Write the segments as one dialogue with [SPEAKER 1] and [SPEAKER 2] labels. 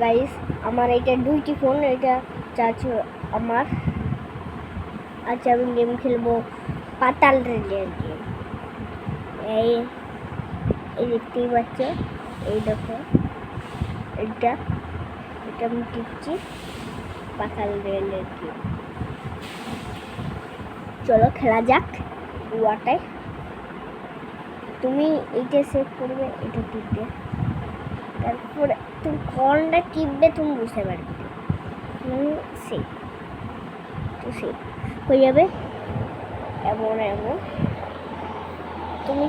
[SPEAKER 1] Guys আমার এটা দুইটি ফোন, এটা চাচু আমার। আচ্ছা আমি গেম খেলবো পাতাল রেলের গেম। এই দেখতেই পাচ্ছ, এই দেখো এটা আমি টিপছি পাতাল রেলের গেম। চলো খেলা যাক। ওয়াটাই তুমি এইটা সেভ করবে, এটা টিপবে, তারপরে তুমি কোনটা টিপবে তুমি বুঝতে পারবে। সেভ তো সেভ হয়ে যাবে। এমন তুমি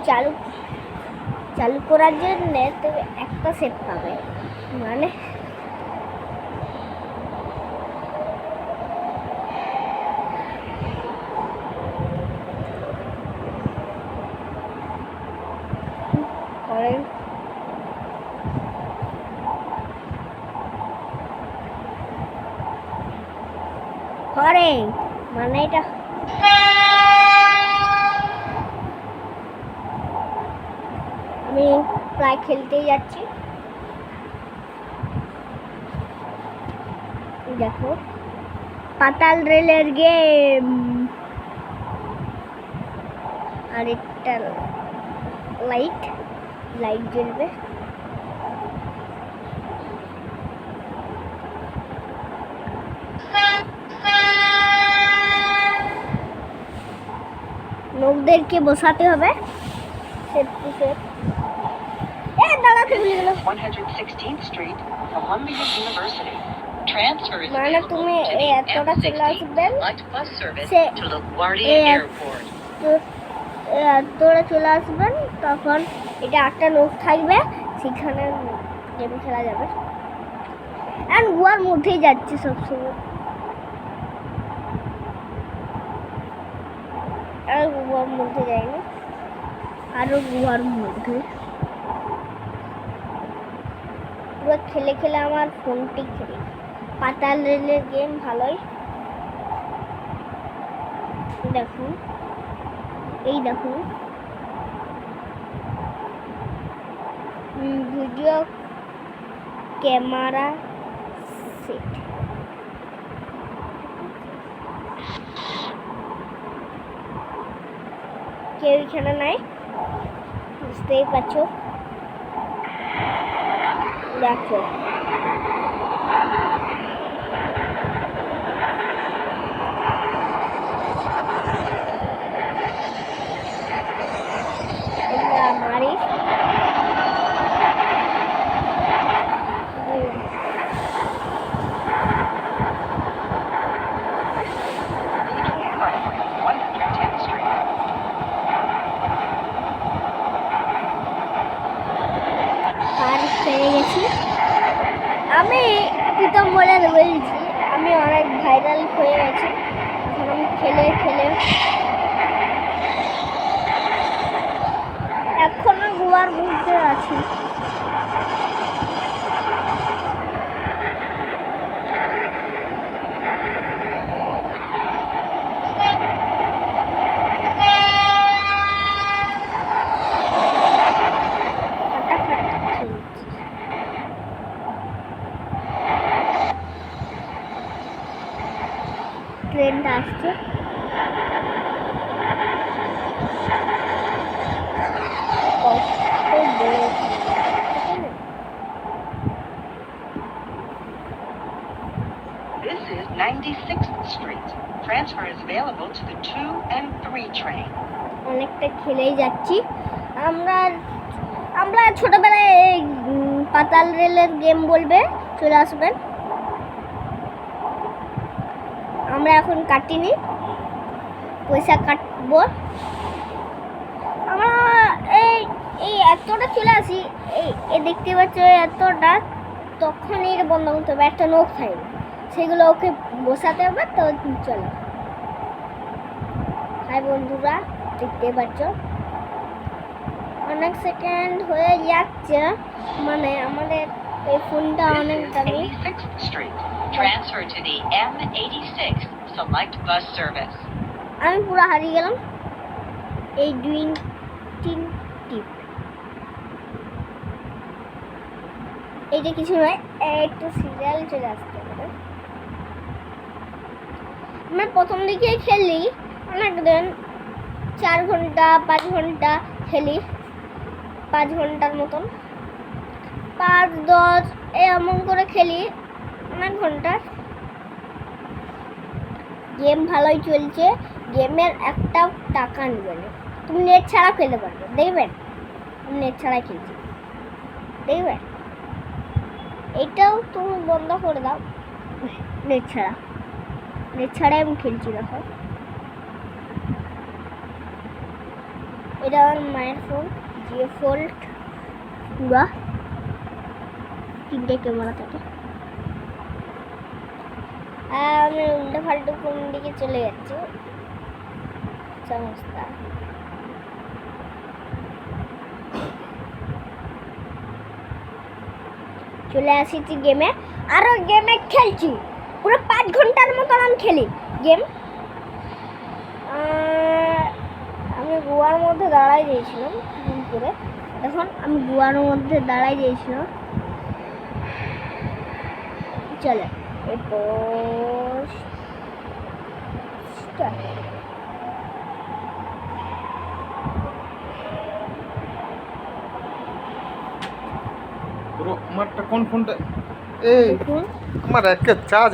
[SPEAKER 1] চালু করার জন্য তুমি একটা সেভ পাবে, মানে করে মানে এটা আমি প্রায় খেলতেই যাচ্ছি। দেখো পাতাল রেলের গেম। আর একটা লাইট জ্বলবে। লোকদেরকে বসাতে হবে। মানে তুমি এতটা চলে আসবেন, এতটা চলে আসবেন, তখন এটা একটা লোক থাকবে, সেখানে গেম খেলা যাবে। আর গুহার মধ্যেই যাচ্ছে সবসময়, আর গুহার মধ্যে যায়নি, আরো গুহার মধ্যে পুরো খেলে আমার ফোনটি খেলে। পাতাল রেলের গেম ভালোই। দেখুন এই দেখুন ভিডিও ক্যামেরা সেট। কেউ এখানে নাই, বুঝতেই পারছো। দেখো আমারই পেয়ে গেছি। আমি প্রীতম বলে বলছি, আমি অনেক ভাইরাল হয়ে গেছি। এখন আমি খেলে এখনো গুহার মধ্যে আছি। ট্রেনটা আসছে,
[SPEAKER 2] This is 96th Street. Transfer is available to the 2 and 3 train.
[SPEAKER 1] অনেকটা খেলেই যাচ্ছি আমরা ছোটবেলায় পাতাল রেলের গেম বলবে চলে আসবেন। আমরা এখন কাটিনি, পয়সা কাটবো। আমরা এই এতটা চলে আসি, এই দেখতে পাচ্ছ এতটা, তখনই বন্ধ করতে হবে। একটা নোক থাকবে, সেগুলো ওকে বসাতে হবে। তো চলো হাই বন্ধুরা, দেখতে পাচ্ছ অনেক সেকেন্ড হয়ে যাচ্ছে, মানে আমাদের এই ফোনটা অনেক দামি।
[SPEAKER 2] Transfer to the M86 select bus service.
[SPEAKER 1] আমি পুরো হারিয়ে গেলাম। এই 2 3 টিপ এইটা কিছু নয়, একটু সিরিয়াল চলে আসতে পারে। আমরা প্রথম দিকে খেলি অনেক দিন, 4 ঘন্টা 5 ঘন্টা খেলি, 5 ঘন্টার মতন, 5-10 এমন করে খেলি অনেক ঘন্টা। গেম ভালোই চলছে, গেমের একটাও টাকা নেবে না, তুমি নেট ছাড়া খেলতে পারবে, দেখবেন নেট ছাড়াই খেলছি, দেখবেন। এটাও তুমি বন্ধ করে দাও, নেট ছাড়াই আমি খেলছি। দেখো এটা আমার মায়ের ফোন, জিও ফোল্ড পুরা 3টে ক্যামেরা থাকে। আমি উল্টো ফাল্টু কোন দিকে চলে যাচ্ছি সমস্যা। চলে আসিছি গেমে, আরো গেমে খেলছি, পুরো 5 ঘন্টার মতন আমি খেলি গেম। আমি গুয়ার মধ্যে দাঁড়াই দিয়েছিলাম ঘুম করে, এখন আমি গুয়ার মধ্যে দাঁড়াই দিয়েছিলাম। চলো এরপর
[SPEAKER 3] আমারটা কোন ফোনটা? এই
[SPEAKER 1] দেখুন
[SPEAKER 3] আমার একটা চার্জ